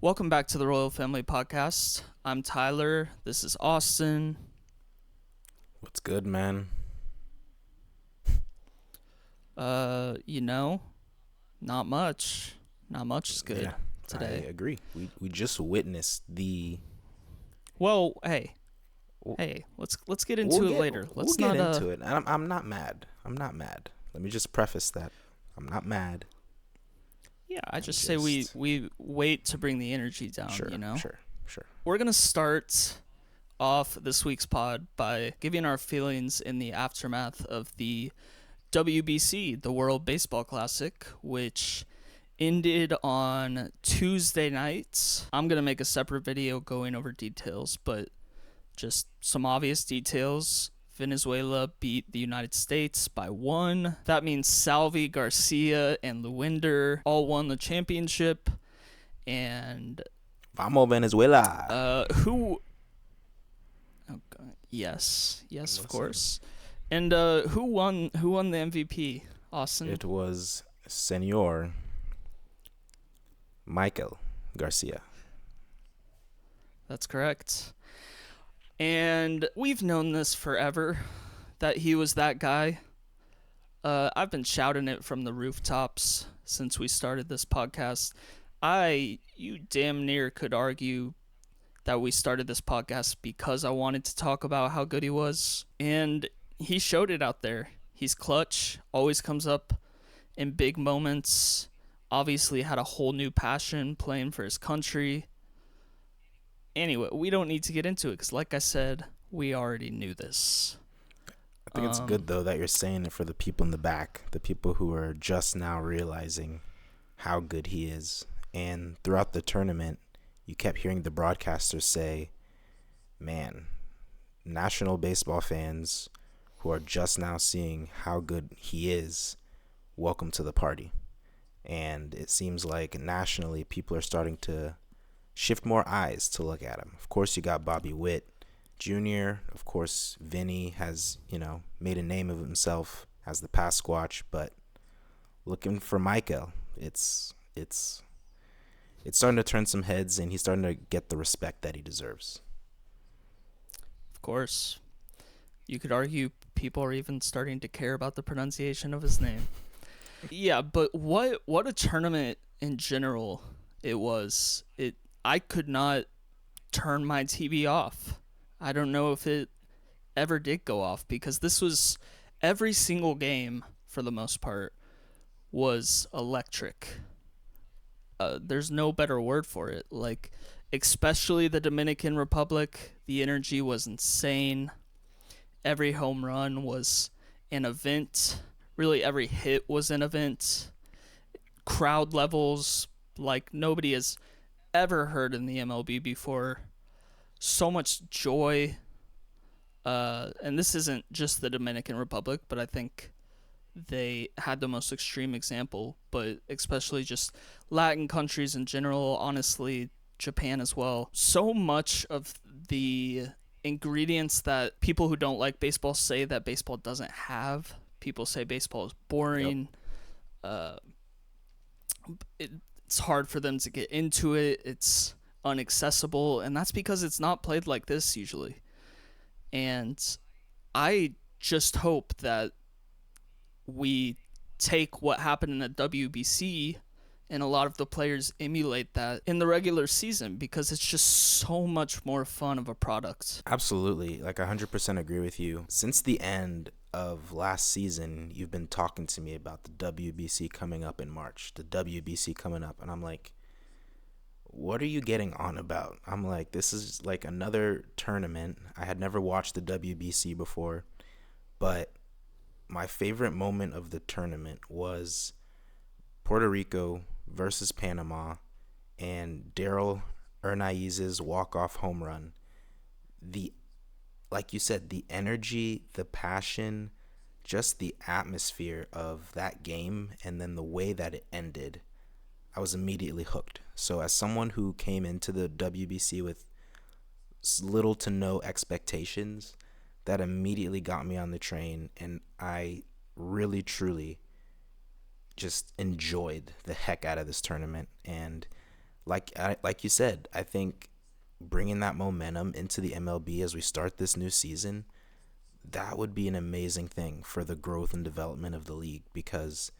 Welcome back to the Royal Family Podcast. I'm Tyler. This is Austin. What's good, man? Not much. Not much is good Yeah, I today. agree. We just witnessed the. Well, hey, We'll, let's get we'll into it get later. we'll Let's get not into it. And I'm not mad. I'm not mad. Let me just preface that I'm not mad. yeah, I I'm just say we just we wait to bring the energy down, sure, you know. sure, sure. We're going to start off this week's pod by giving our feelings in the aftermath of the WBC, the World Baseball Classic, which ended on Tuesday night. I'm going to make a separate video going over details, but just some obvious details. Venezuela beat the United States by 1. That means Salvi, Garcia, and Lewinder all won the championship. And Vamos Venezuela. who? Oh God. Yes, of Listen, course. And who won? Who won the MVP? Austin. it was Senor Michael Garcia. That's correct. And we've known this forever, that he was that guy. I've been shouting it from the rooftops since we started this podcast. You damn near could argue that we started this podcast because I wanted to talk about how good he was. And he showed it out there. He's clutch, always comes up in big moments. Obviously had a whole new passion playing for his country. Anyway, we don't need to get into it because, like I said, we already knew this. I think it's good though that you're saying it for the people in the back, the people who are just now realizing how good he is. And throughout the tournament, you kept hearing the broadcasters say, man, national baseball fans who are just now seeing how good he is, welcome to the party. And it seems like nationally people are starting to shift more eyes to look at him. Of course, you got Bobby Witt Jr. Of course, Vinny has, made a name of himself as the pass squatch, but looking for Michael, it's starting to turn some heads, and he's starting to get the respect that he deserves. Of course, you could argue people are even starting to care about the pronunciation of his name. Yeah, but what a tournament in general it was. I could not turn my TV off. I don't know if it ever did go off because this was every single game for the most part was electric. There's no better word for it. Like, especially the Dominican Republic, the energy was insane. Every home run was an event. Really, every hit was an event. Crowd levels like nobody has ever heard in the MLB before. So much joy. And this isn't just the Dominican Republic, but I think they had the most extreme example, but especially just Latin countries in general, honestly, Japan as well. So much of the ingredients that people who don't like baseball say that baseball doesn't have. People say baseball is boring. Yep. It's hard for them to get into it. It's inaccessible, and that's because it's not played like this usually. And I just hope that we take what happened in the WBC and a lot of the players emulate that in the regular season because it's just so much more fun of a product. Absolutely. Like, 100% agree with you. Since the end of last season, you've been talking to me about the WBC coming up in March, the WBC coming up. And I'm like, what are you getting on about? I'm like, this is like another tournament. I had never watched the WBC before, but my favorite moment of the tournament was Puerto Rico versus Panama and Daryl Hernaiz's walk-off home run. Like you said, the energy, the passion, just the atmosphere of that game, and then the way that it ended, I was immediately hooked. So as someone who came into the WBC with little to no expectations, that immediately got me on the train, and I really, truly just enjoyed the heck out of this tournament. And like you said, I think bringing that momentum into the MLB as we start this new season, that would be an amazing thing for the growth and development of the league, because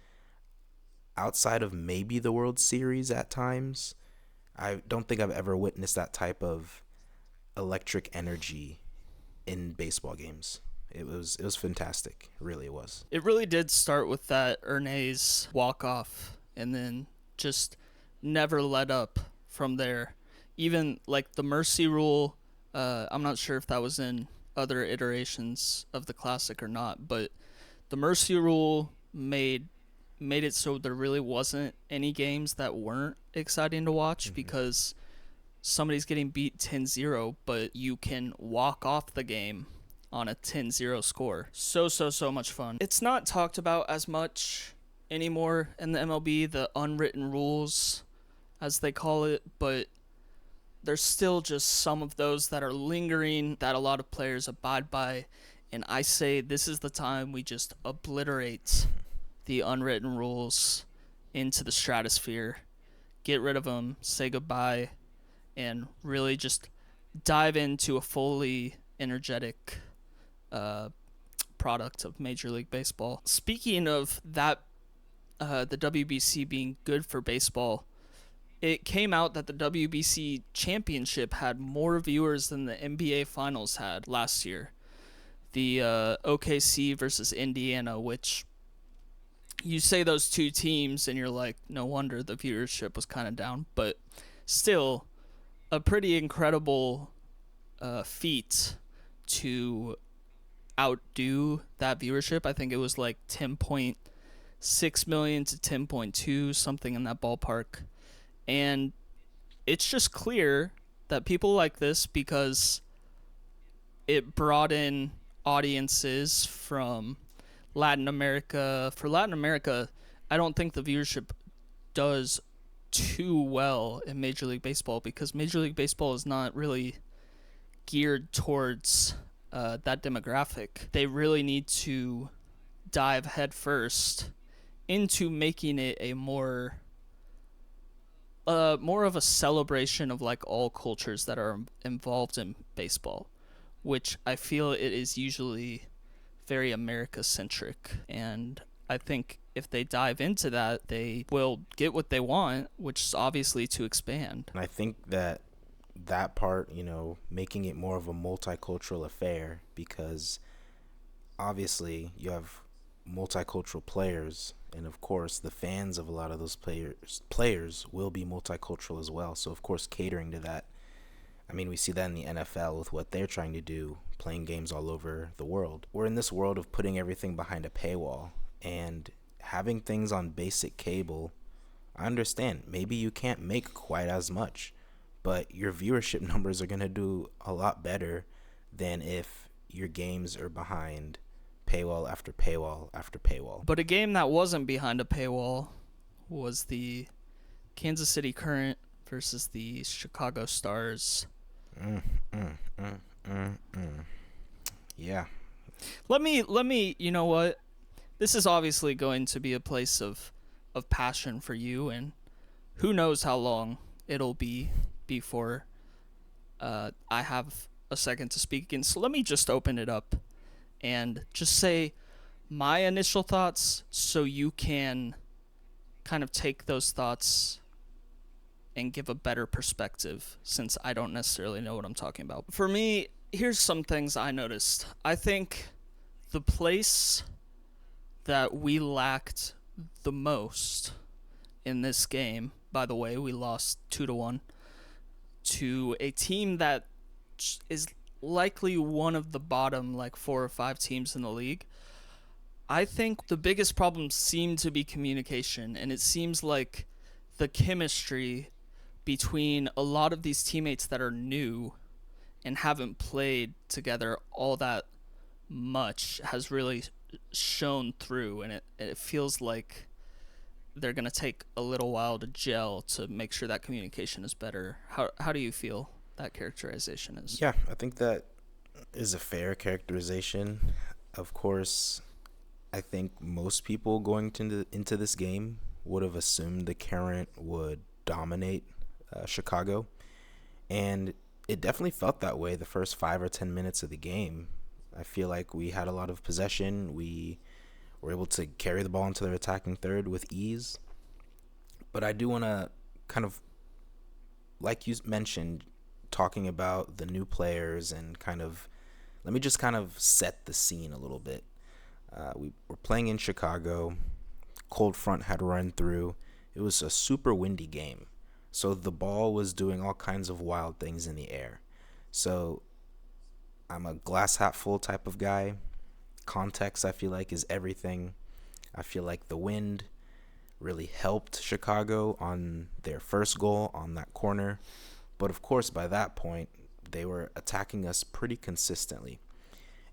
outside of maybe the World Series at times, I don't think I've ever witnessed that type of electric energy in baseball games. It was fantastic. Really, it was. It really did start with that Ernest walk-off and then just never let up from there. Even like the mercy rule, I'm not sure if that was in other iterations of the classic or not, but the mercy rule made it so there really wasn't any games that weren't exciting to watch because somebody's getting beat 10-0, but you can walk off the game on a 10-0 score. So much fun. It's not talked about as much anymore in the MLB, the unwritten rules, as they call it, but there's still just some of those that are lingering that a lot of players abide by, and I say this is the time we just obliterate the unwritten rules into the stratosphere, get rid of them, say goodbye, and really just dive into a fully energetic product of Major League Baseball. Speaking of that, the WBC being good for baseball, it came out that the WBC championship had more viewers than the NBA finals had last year. The OKC versus Indiana, which you say those two teams and you're like, no wonder the viewership was kind of down, but still a pretty incredible feat to outdo that viewership. I think it was like 10.6 million to 10.2, something in that ballpark. And it's just clear that people like this because it brought in audiences from Latin America. For Latin America, I don't think the viewership does too well in Major League Baseball because Major League Baseball is not really geared towards that demographic. They really need to dive headfirst into making it a more of a celebration of like all cultures that are involved in baseball, which I feel it is usually very America-centric. And I think if they dive into that, they will get what they want, which is obviously to expand. And I think that part, making it more of a multicultural affair, because obviously you have multicultural players, and of course the fans of a lot of those players will be multicultural as well. So of course catering to that, I mean, we see that in the NFL with what they're trying to do, playing games all over the world. We're in this world of putting everything behind a paywall and having things on basic cable. I understand maybe you can't make quite as much, but your viewership numbers are going to do a lot better than if your games are behind paywall after paywall after paywall. But a game that wasn't behind a paywall was the Kansas City Current versus the Chicago Stars. Yeah. Let me, you know what? This is obviously going to be a place of passion for you, and who knows how long it'll be before I have a second to speak again. So let me just open it up and just say my initial thoughts so you can kind of take those thoughts and give a better perspective, since I don't necessarily know what I'm talking about. For me, here's some things I noticed. I think the place that we lacked the most in this game, by the way, we lost 2-1 to a team that is likely one of the bottom like 4 or 5 teams in the league. I think the biggest problem seemed to be communication, and it seems like the chemistry between a lot of these teammates that are new and haven't played together all that much has really shown through, and it feels like they're going to take a little while to gel to make sure that communication is better. How do you feel that characterization is? Yeah, I think that is a fair characterization. Of course, I think most people going into this game would have assumed the Current would dominate Chicago, and it definitely felt that way the first 5 or 10 minutes of the game. I feel like we had a lot of possession. We were able to carry the ball into their attacking third with ease. But I do want to kind of, like you mentioned, talking about the new players and kind of, let me just kind of set the scene a little bit. We were playing in Chicago. Cold front had run through. It was a super windy game. So the ball was doing all kinds of wild things in the air. So I'm a glass half full type of guy. Context, I feel like, is everything. I feel like the wind really helped Chicago on their first goal on that corner. But of course, by that point, they were attacking us pretty consistently.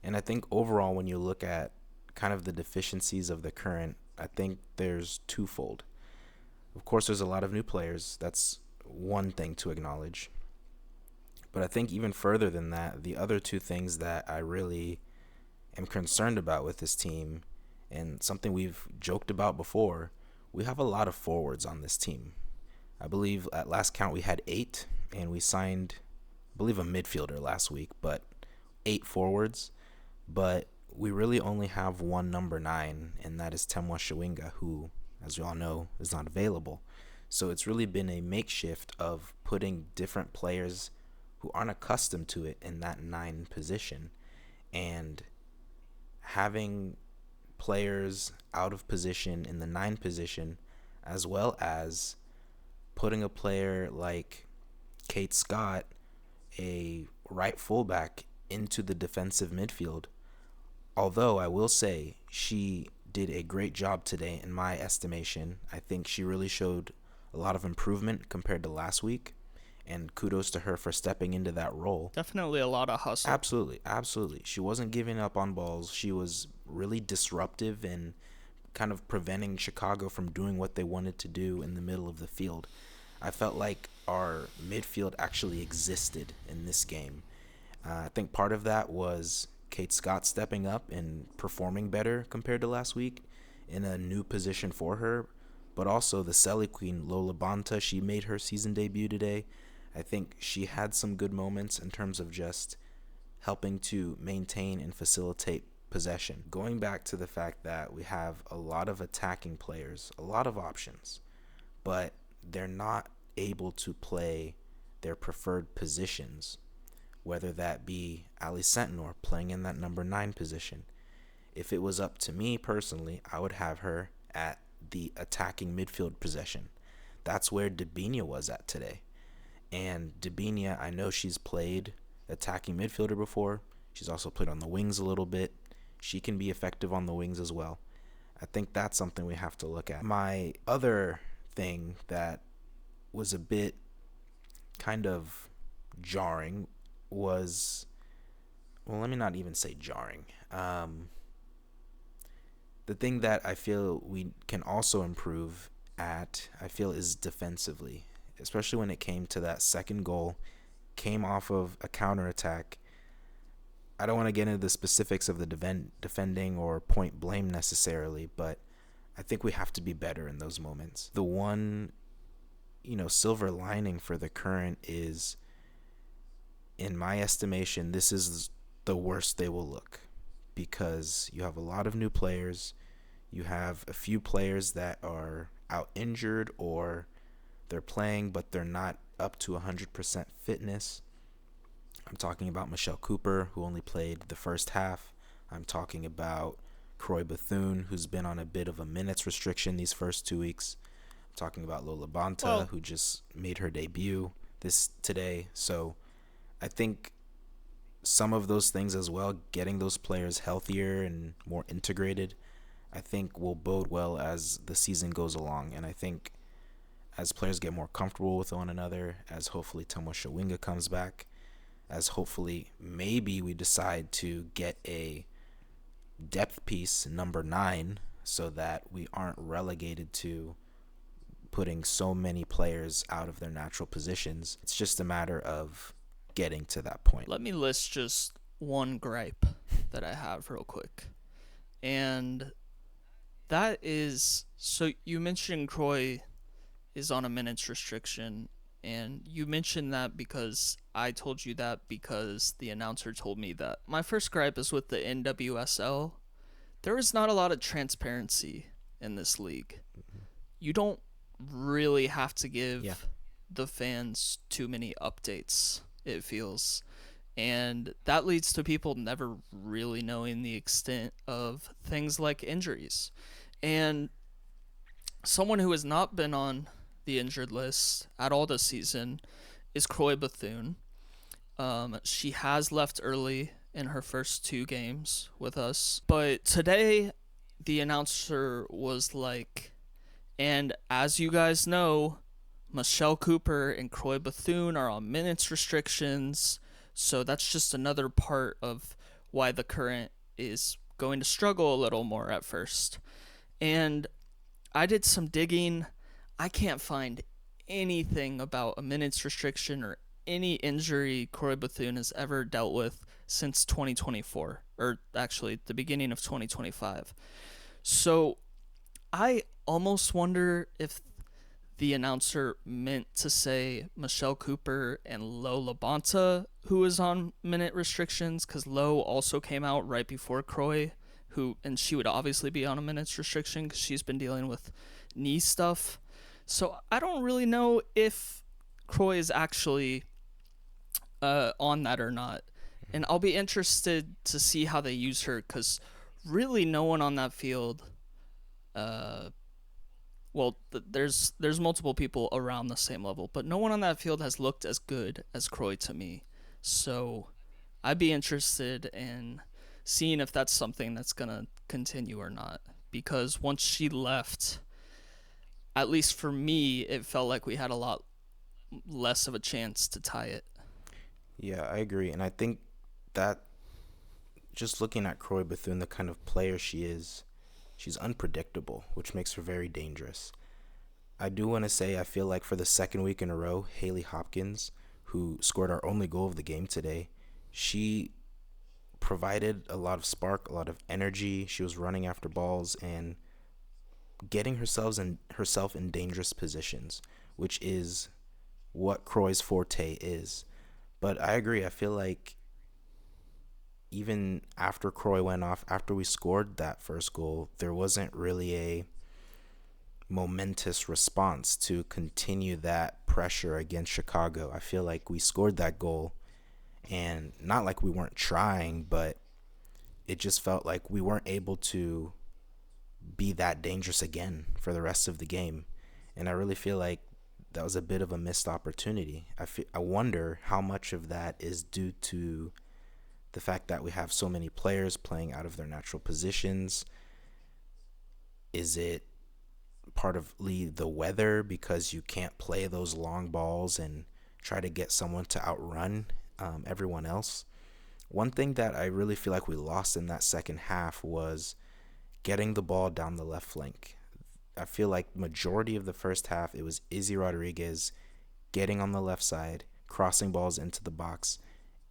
And I think overall, when you look at kind of the deficiencies of the current, I think there's twofold. Of course, there's a lot of new players. That's one thing to acknowledge. But I think even further than that, the other two things that I really am concerned about with this team, and something we've joked about before, we have a lot of forwards on this team. I believe at last count we had 8, and we signed, I believe, a midfielder last week, but 8 forwards. But we really only have one number 9, and that is Temwa Shawinga, who, as we all know, is not available. So it's really been a makeshift of putting different players who aren't accustomed to it in that 9 position, and having players out of position in the 9 position, as well as putting a player like Kate Scott, a right fullback, into the defensive midfield. Although I will say she did a great job today in my estimation. I think she really showed a lot of improvement compared to last week, and kudos to her for stepping into that role. Definitely a lot of hustle. Absolutely, absolutely. She wasn't giving up on balls. She was really disruptive and kind of preventing Chicago from doing what they wanted to do in the middle of the field. I felt like our midfield actually existed in this game. I think part of that was Kate Scott stepping up and performing better compared to last week in a new position for her, but also the Selly Queen, Lola Banta. She made her season debut today. I think she had some good moments in terms of just helping to maintain and facilitate possession. Going back to the fact that we have a lot of attacking players, a lot of options, but they're not able to play their preferred positions, whether that be Ali Sentinor playing in that number 9 position. If it was up to me personally, I would have her at the attacking midfield position. That's where Dabinia was at today. And Dabinia, I know she's played attacking midfielder before. She's also played on the wings a little bit. She can be effective on the wings as well. I think that's something we have to look at. My other thing that was a bit kind of jarring was, well, let me not even say jarring. The thing that I feel we can also improve at, I feel, is defensively, especially when it came to that second goal, came off of a counterattack. I don't want to get into the specifics of the defending or point blame necessarily, but I think we have to be better in those moments. The one, silver lining for the current is, in my estimation, this is the worst they will look, because you have a lot of new players. You have a few players that are out injured, or they're playing but they're not up to 100% fitness. I'm talking about Michelle Cooper, who only played the first half. I'm talking about Croy Bethune, who's been on a bit of a minutes restriction these first 2 weeks. I'm talking about Lola Banta, who just made her debut today. So I think some of those things as well, getting those players healthier and more integrated, I think will bode well as the season goes along. And I think as players get more comfortable with one another, as hopefully Tomo Shawinga comes back, as hopefully maybe we decide to get a depth piece, number 9, so that we aren't relegated to putting so many players out of their natural positions. It's just a matter of getting to that point. Let me list just one gripe that I have real quick. And that is, so you mentioned Croy is on a minutes restriction, And you mentioned that because I told you that because the announcer told me that. My first gripe is with the NWSL. There is not a lot of transparency in this league. You don't really have to give the fans too many updates, it feels. And that leads to people never really knowing the extent of things like injuries. And someone who has not been on the injured list at all this season is Croy Bethune. She has left early in her first 2 games with us. But today, the announcer was like, and as you guys know, Michelle Cooper and Croy Bethune are on minutes restrictions. So that's just another part of why the Current is going to struggle a little more at first. And I did some digging. I can't find anything about a minutes restriction or any injury Croy Bethune has ever dealt with since 2024, or actually the beginning of 2025. So I almost wonder if the announcer meant to say Michelle Cooper and Lo LaBonta, who is on minute restrictions, because Lo also came out right before Croy, and she would obviously be on a minutes restriction because she's been dealing with knee stuff. So I don't really know if Croy is actually on that or not. And I'll be interested to see how they use her, because really no one on that field there's multiple people around the same level, but no one on that field has looked as good as Croy to me. So I'd be interested in seeing if that's something that's going to continue or not. Because once she left, at least for me, it felt like we had a lot less of a chance to tie it. Yeah, I agree. And I think that just looking at Croy Bethune, the kind of player she is, she's unpredictable, which makes her very dangerous. I do want to say I feel like for the second week in a row, Haley Hopkins, who scored our only goal of the game today, she provided a lot of spark, a lot of energy. She was running after balls and getting herself in dangerous positions, which is what Croy's forte is. But I agree. I feel like even after Croy went off, after we scored that first goal, there wasn't really a momentous response to continue that pressure against Chicago. I feel like we scored that goal, and not like we weren't trying, but it just felt like we weren't able to be that dangerous again for the rest of the game. And I really feel like that was a bit of a missed opportunity. I wonder how much of that is due to the fact that we have so many players playing out of their natural positions. Is it part of the weather, because you can't play those long balls and try to get someone to outrun everyone else? One thing that I really feel like we lost in that second half was getting the ball down the left flank. I feel like majority of the first half, it was Izzy Rodriguez getting on the left side, crossing balls into the box,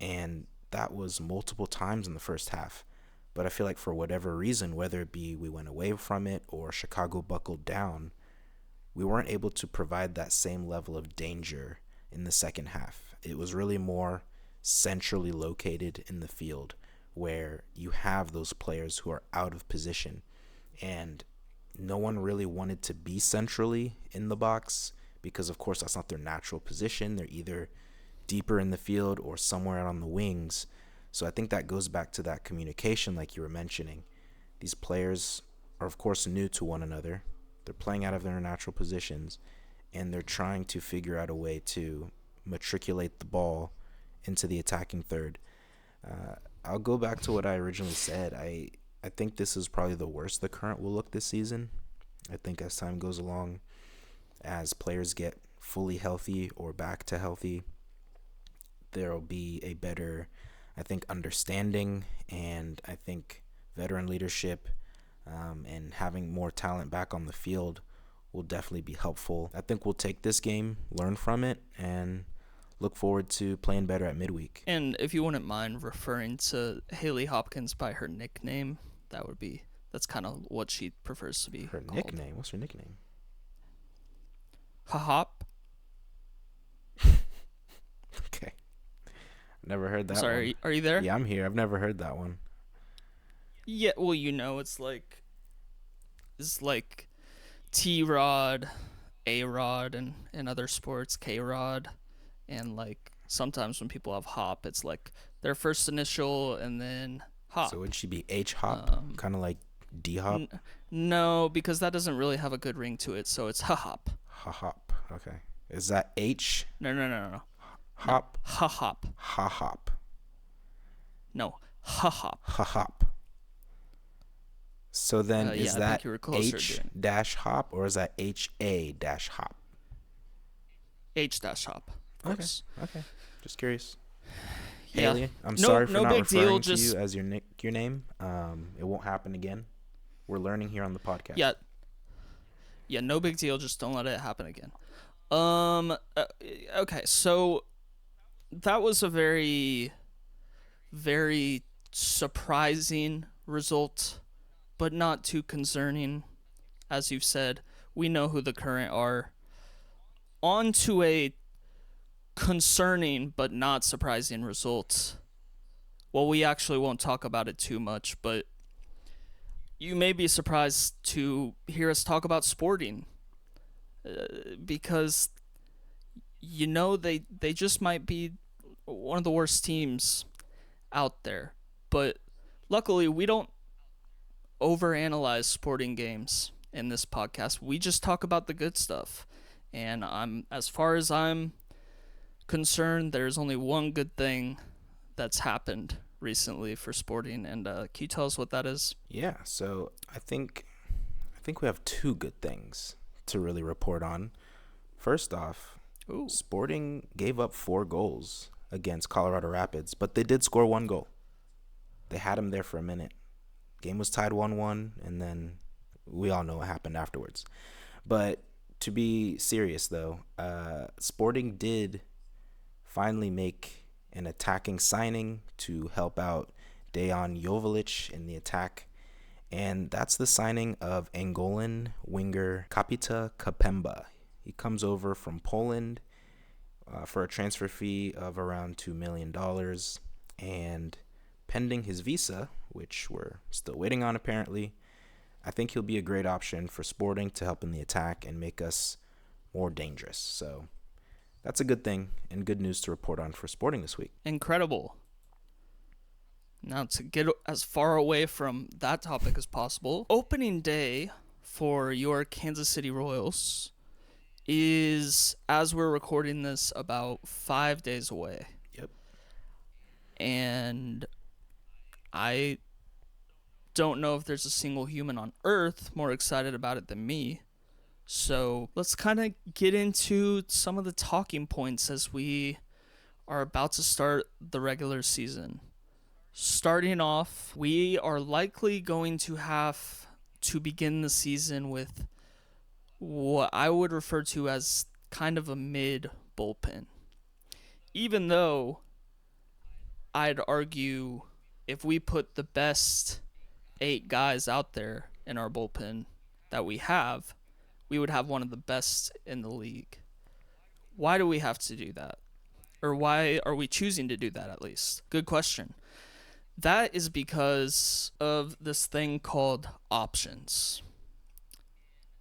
and that was multiple times in the first half. But I feel like for whatever reason, whether it be we went away from it or Chicago buckled down, we weren't able to provide that same level of danger in the second half. It was really more centrally located in the field, where you have those players who are out of position, and no one really wanted to be centrally in the box because, of course, that's not their natural position. They're either deeper in the field or somewhere out on the wings. So I think that goes back to that communication like you were mentioning. These players are, of course, new to one another. They're playing out of their natural positions, and they're trying to figure out a way to matriculate the ball into the attacking third. I'll go back to what I originally said. I think this is probably the worst the Current will look this season. I think as time goes along, as players get fully healthy or back to healthy, there will be a better, I think, understanding, and I think veteran leadership and having more talent back on the field will definitely be helpful. I think we'll take this game, learn from it, and look forward to playing better at midweek. And if you wouldn't mind referring to Haley Hopkins by her nickname, that's kind of what she prefers to be Her called. nickname? What's her nickname? Ha-hop. Never heard I'm that one. sorry, are you there? Yeah, I'm here. I've never heard that one. Yeah, well, it's like T-Rod, A-Rod, and in other sports, K-Rod, and like sometimes when people have hop, it's like their first initial and then So hop. would she be H hop, Um, kind of like D hop? n- no, because that doesn't really have a good ring to it, so it's ha hop. Ha hop. Okay. Is that H No, no, no, no, no, no, hop? ha hop. Ha hop. No, ha hop. Ha hop. So then Yeah, is I think that you were closer H doing dash hop or is that HA dash hop? H dash hop, of Okay. course. Okay. Just curious. Yeah, Haley, I'm no, sorry for no not big deal. referring to Just you as your name. It won't happen again. We're learning here on the podcast. yeah, yeah, no big deal. Just don't let it happen again. Okay, so that was a very, very surprising result, but not too concerning. As you've said, we know who the current are. On to a concerning but not surprising result. Well, we actually won't talk about it too much, but you may be surprised to hear us talk about Sporting, because they just might be one of the worst teams out there. But luckily, we don't overanalyze Sporting games in this podcast. We just talk about the good stuff. And as far as I'm concerned, there's only one good thing that's happened recently for Sporting. And can you tell us what that is? Yeah. So I think we have two good things to really report on. First off, Ooh. Sporting gave up 4 goals against Colorado Rapids, but they did score 1 goal. They had him there for a minute. Game was tied 1-1, and then we all know what happened afterwards. But to be serious, though, Sporting did finally make an attacking signing to help out Dejan Joveljic in the attack, and that's the signing of Angolan winger Kapita Kapemba. He comes over from Poland for a transfer fee of around $2 million, and pending his visa, which we're still waiting on apparently, I think he'll be a great option for Sporting to help in the attack and make us more dangerous. So that's a good thing and good news to report on for Sporting this week. Incredible. Now, to get as far away from that topic as possible, opening day for your Kansas City Royals is, as we're recording this, about 5 days away. Yep. And I don't know if there's a single human on Earth more excited about it than me. So let's kind of get into some of the talking points as we are about to start the regular season. Starting off, we are likely going to have to begin the season with what I would refer to as kind of a mid bullpen. Even though I'd argue if we put the best 8 guys out there in our bullpen that we would have one of the best in the league. Why do we have to do that? Or why are we choosing to do that, at least? Good question. That is because of this thing called options.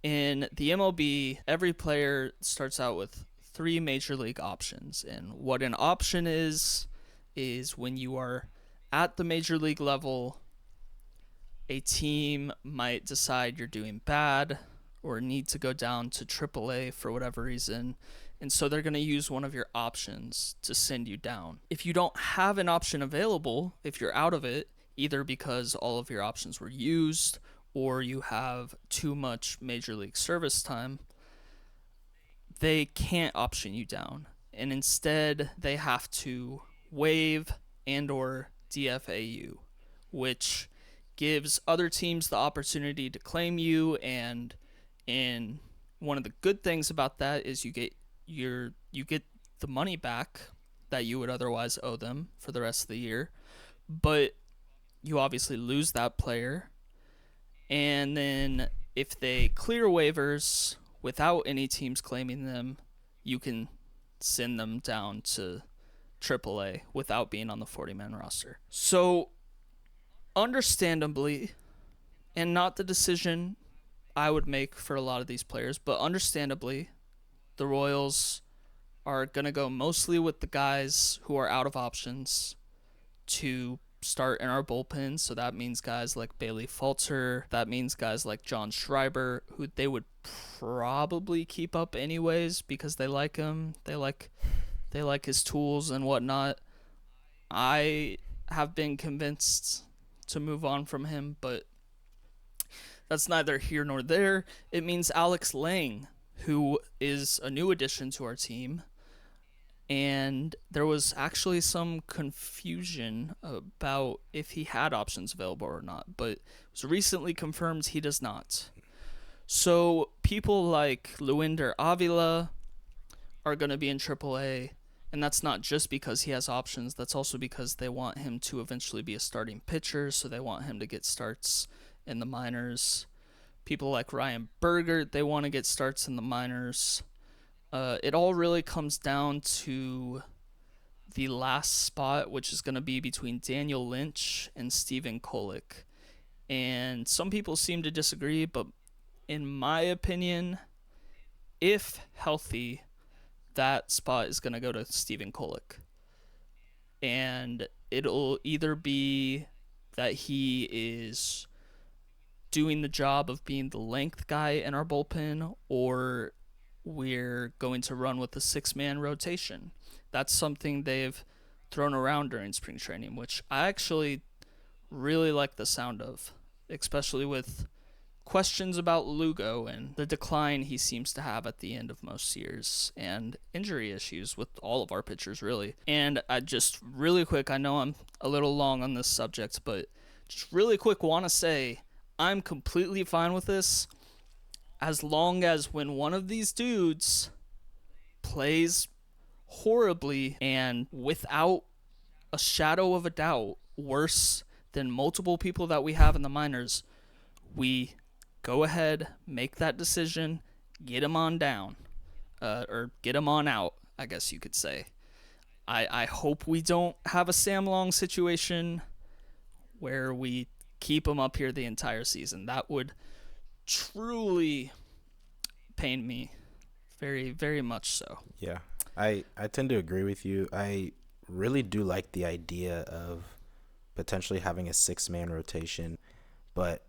In the MLB, every player starts out with 3 major league options. And what an option is when you are at the major league level, a team might decide you're doing bad or need to go down to AAA for whatever reason, and so they're going to use one of your options to send you down. If you don't have an option available, if you're out of it, either because all of your options were used or you have too much major league service time, they can't option you down, and instead they have to waive and or DFA you, which gives other teams the opportunity to claim you. And one of the good things about that is you get the money back that you would otherwise owe them for the rest of the year, but you obviously lose that player. And then if they clear waivers without any teams claiming them, you can send them down to AAA without being on the 40-man roster. So, understandably, and not the decision I would make for a lot of these players, but understandably, the Royals are going to go mostly with the guys who are out of options to start in our bullpen. So that means guys like Bailey Falter. That means guys like John Schreiber, who they would probably keep up anyways because they like him. They like his tools and whatnot. I have been convinced to move on from him, but that's neither here nor there. It means Alex Lang, who is a new addition to our team. And there was actually some confusion about if he had options available or not, but it was recently confirmed he does not. So people like Luinder Avila are going to be in AAA, and that's not just because he has options. That's also because they want him to eventually be a starting pitcher, so they want him to get starts in the minors. People like Ryan Berger, they want to get starts in the minors. It all really comes down to the last spot, which is going to be between Daniel Lynch and Steven Kolick. And some people seem to disagree, but in my opinion, if healthy, that spot is going to go to Steven Kolick. And it'll either be that he is doing the job of being the length guy in our bullpen, or we're going to run with the 6-man rotation. That's something they've thrown around during spring training, which I actually really like the sound of, especially with questions about Lugo and the decline he seems to have at the end of most years and injury issues with all of our pitchers, really. And I just really quick, I know I'm a little long on this subject, but just really quick want to say I'm completely fine with this as long as when one of these dudes plays horribly and without a shadow of a doubt worse than multiple people that we have in the minors, we go ahead, make that decision, get him on down, or get him on out, I guess you could say. I hope we don't have a Sam Long situation where we keep him up here the entire season. That would truly pain me, very, very much so. Yeah, I tend to agree with you. I really do like the idea of potentially having a 6-man rotation, but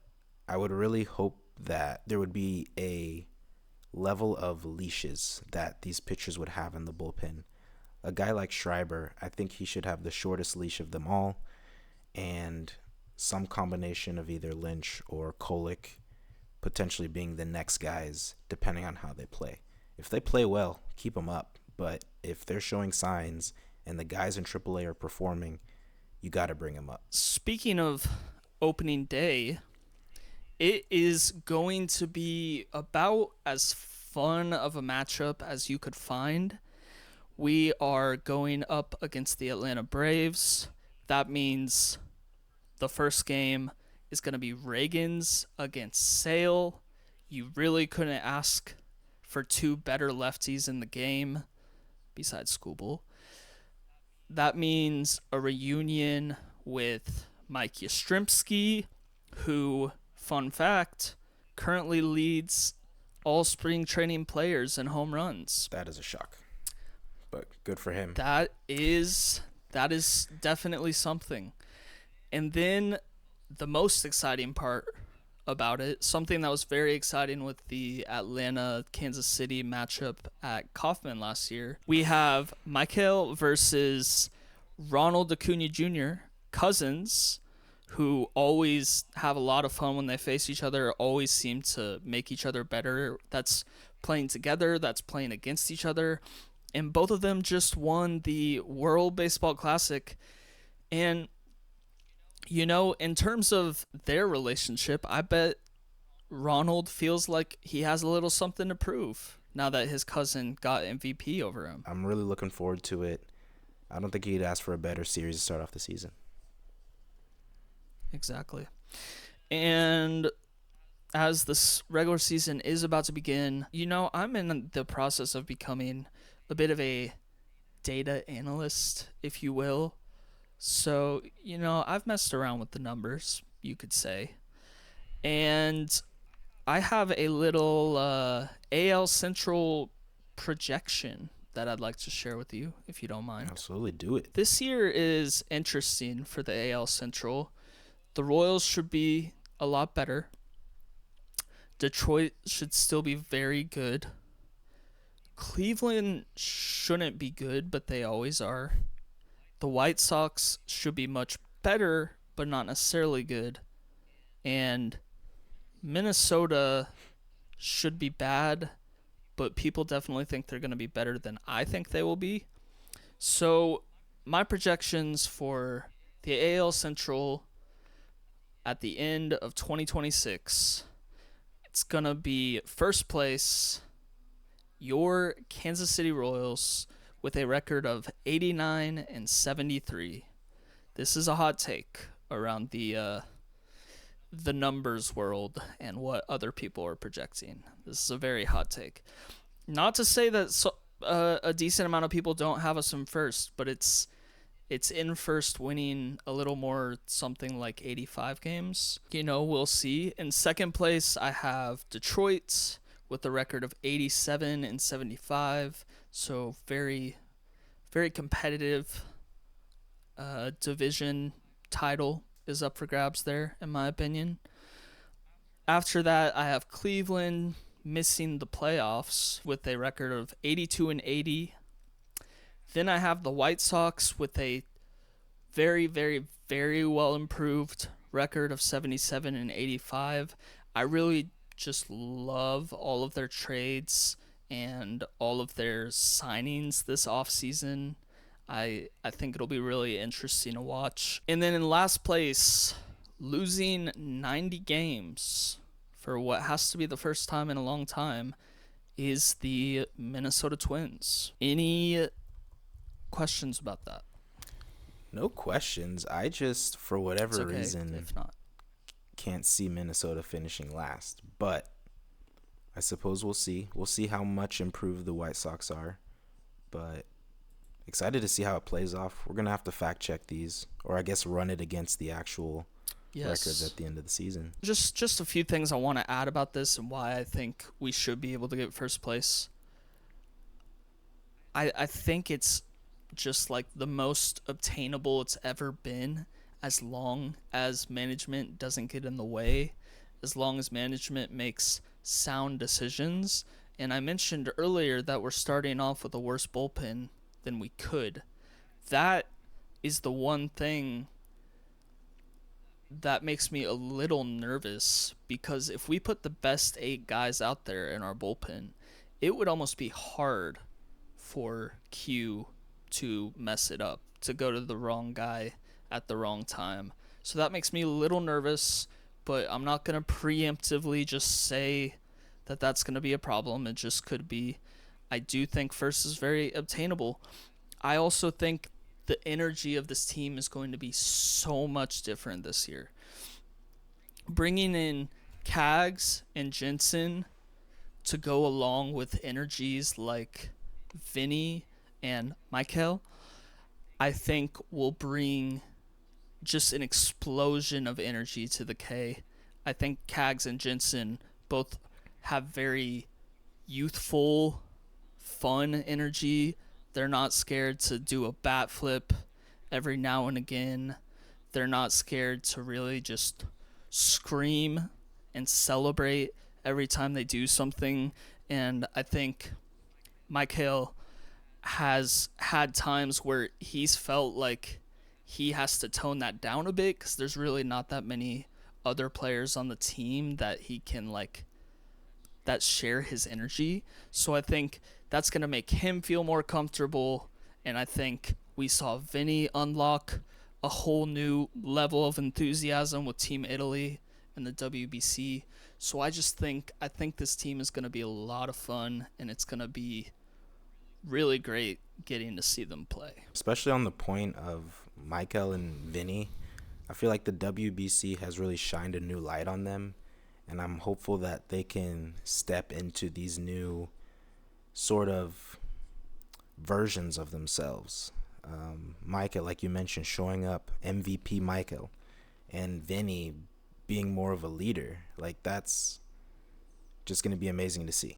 I would really hope that there would be a level of leashes that these pitchers would have in the bullpen. A guy like Schreiber, I think he should have the shortest leash of them all, and some combination of either Lynch or Kolick potentially being the next guys, depending on how they play. If they play well, keep them up. But if they're showing signs and the guys in AAA are performing, you got to bring them up. Speaking of opening day, it is going to be about as fun of a matchup as you could find. We are going up against the Atlanta Braves. That means the first game is going to be Reagans against Sale. You really couldn't ask for two better lefties in the game besides Skubal. That means a reunion with Mike Yastrzemski, who, fun fact, currently leads all spring training players in home runs. That is a shock, but good for him. That is definitely something. And then the most exciting part about it, something that was very exciting with the Atlanta-Kansas City matchup at Kauffman last year, we have Michael versus Ronald Acuna Jr., cousins, who always have a lot of fun when they face each other, always seem to make each other better. That's playing together, that's playing against each other. And both of them just won the World Baseball Classic. And you know, in terms of their relationship, I bet Ronald feels like he has a little something to prove now that his cousin got MVP over him. I'm really looking forward to it. I don't think he'd ask for a better series to start off the season. Exactly. And as this regular season is about to begin, you know, I'm in the process of becoming a bit of a data analyst, if you will. So, I've messed around with the numbers, you could say. And I have a little AL Central projection that I'd like to share with you, if you don't mind. Absolutely, do it. This year is interesting for the AL Central. The Royals should be a lot better. Detroit should still be very good. Cleveland shouldn't be good, but they always are. The White Sox should be much better, but not necessarily good. And Minnesota should be bad, but people definitely think they're going to be better than I think they will be. So my projections for the AL Central at the end of 2026, it's going to be first place, your Kansas City Royals with a record of 89-73. This is a hot take around the numbers world and what other people are projecting. This is a very hot take. Not to say that a decent amount of people don't have us in first, but it's in first winning a little more, something like 85 games. We'll see. In second place, I have Detroit with a record of 87-75. So very, very competitive division title is up for grabs there, in my opinion. After that, I have Cleveland missing the playoffs with a record of 82-80. Then I have the White Sox with a very, very, very well improved record of 77-85. I really just love all of their trades and all of their signings this offseason. I think it'll be really interesting to watch. And then in last place, losing 90 games for what has to be the first time in a long time, is the Minnesota Twins. Any questions about that? No questions. I just, for whatever reason, if not, can't see Minnesota finishing last. But I suppose we'll see. We'll see how much improved the White Sox are. But excited to see how it plays off. We're going to have to fact check these, or I guess run it against the actual records at the end of the season. Just a few things I want to add about this and why I think we should be able to get first place. I think it's just like the most obtainable it's ever been, as long as management doesn't get in the way, as long as management makes sound decisions. And I mentioned earlier that we're starting off with a worse bullpen than we could. That is the one thing that makes me a little nervous, because if we put the best 8 guys out there in our bullpen, it would almost be hard for Q to mess it up, to go to the wrong guy at the wrong time. So that makes me a little nervous, but I'm not going to preemptively just say that that's going to be a problem. It just could be. I do think first is very obtainable. I also think the energy of this team is going to be so much different this year. Bringing in Cags and Jensen to go along with energies like Vinny and Michael, I think will bring just an explosion of energy to the K. I think Cags and Jensen both have very youthful, fun energy. They're not scared to do a bat flip every now and again. They're not scared to really just scream and celebrate every time they do something. And I think Michael has had times where he's felt like he has to tone that down a bit, because there's really not that many other players on the team that he can that share his energy. So I think that's going to make him feel more comfortable. And I think we saw Vinny unlock a whole new level of enthusiasm with Team Italy and the WBC. So I think this team is going to be a lot of fun, and it's going to be really great getting to see them play. Especially on the point of Michael and Vinny, I feel like the WBC has really shined a new light on them, and I'm hopeful that they can step into these new sort of versions of themselves. Micah, like you mentioned, showing up, MVP Michael, and Vinny being more of a leader. Like, that's just going to be amazing to see.